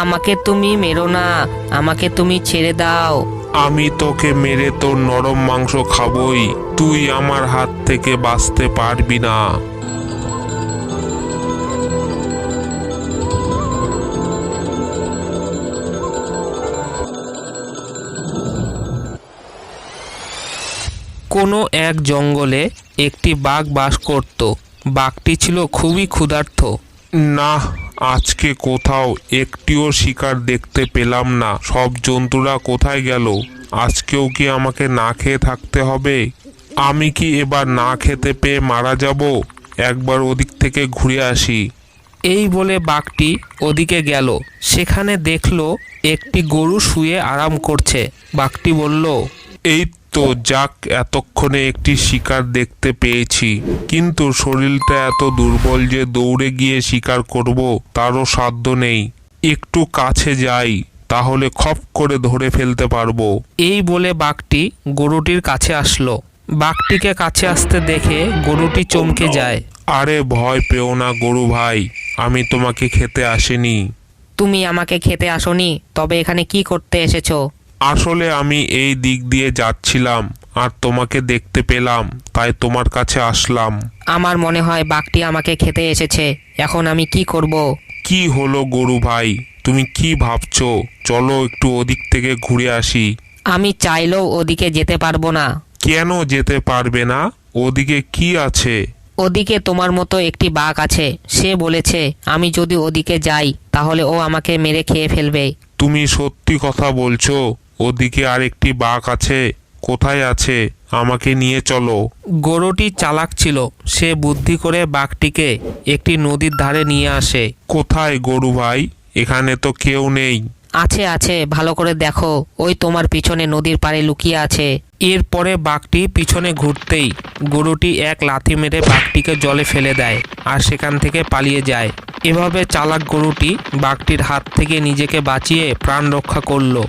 আমাকে তুমি মেরো না, আমাকে তুমি ছেড়ে দাও। আমি তোকে মেরে তোর নরম মাংস খাবই, তুই আমার হাত থেকে বাঁচতে পারবি না। কোনো এক জঙ্গলে একটি বাঘ বাস করত। বাঘটি ছিল খুবই ক্ষুধার্ত। না, আজকে কোথাও একটিও শিকার দেখতে পেলাম না। সব জন্তুরা কোথায় গেল? আজকেও কি আমাকে না খেয়ে থাকতে হবে? আমি কি এবার না খেতে পেয়ে মারা যাব? একবার ওদিক থেকে ঘুরে আসি। এই বলে বাঘটি ওদিকে গেল। সেখানে দেখলো একটি গরু শুয়ে আরাম করছে। বাঘটি বলল, এই তো যাক, এতক্ষণে একটি শিকার দেখতে পেয়েছি, কিন্তু শরীরটা এত দুর্বল যে দৌড়ে গিয়ে শিকার করব তারও সাধ্য নেই। একটু কাছে যাই, তাহলে খপ করে ধরে ফেলতে পারবো। এই বলে বাঘটি গরুটির কাছে আসলো। বাঘটিকে কাছে আসতে দেখে গরুটি চমকে যায়। আরে ভয় পেও না গরু ভাই, আমি তোমাকে খেতে আসিনি। তুমি আমাকে খেতে আসোনি, তবে এখানে কি করতে এসেছো? আসলে আমি এই দিক দিয়ে যাচ্ছিলাম আর তোমাকে দেখতে পেলাম, তাই তোমার কাছে আসলাম। আমার মনে হয় বাঘটি আমাকে খেতে এসেছে। এখন আমি কি করব? কি হলো গরু ভাই, তুমি কি ভাবছো? চলো একটু ওদিক থেকে ঘুরে আসি। আমি চাইলেও ওদিকে যেতে পারবো না। কেন যেতে পারবে না? ওদিকে কি আছে? ওদিকে তোমার মতো একটি বাঘ আছে। সে বলেছে আমি যদি ওদিকে যাই তাহলে ও আমাকে মেরে খেয়ে ফেলবে। তুমি সত্যি কথা বলছো? ওদিকে আরেকটি বাঘ আছে? কোথায় আছে? আমাকে নিয়ে চলো। গরুটি চালাক ছিল। সে বুদ্ধি করে বাঘটিকে একটি নদীর ধারে নিয়ে আসে। কোথায় গরু ভাই? এখানে তো কেউ নেই। আছে আছে, ভালো করে দেখো, ওই তোমার পিছনে নদীর পাড়ে লুকিয়ে আছে। এরপরে বাঘটি পিছনে ঘুরতেই গরুটি এক লাথি মেরে বাঘটিকে জলে ফেলে দেয় আর সেখান থেকে পালিয়ে যায়। এভাবে চালাক গরুটি বাঘটির হাত থেকে নিজেকে বাঁচিয়ে প্রাণ রক্ষা করলো।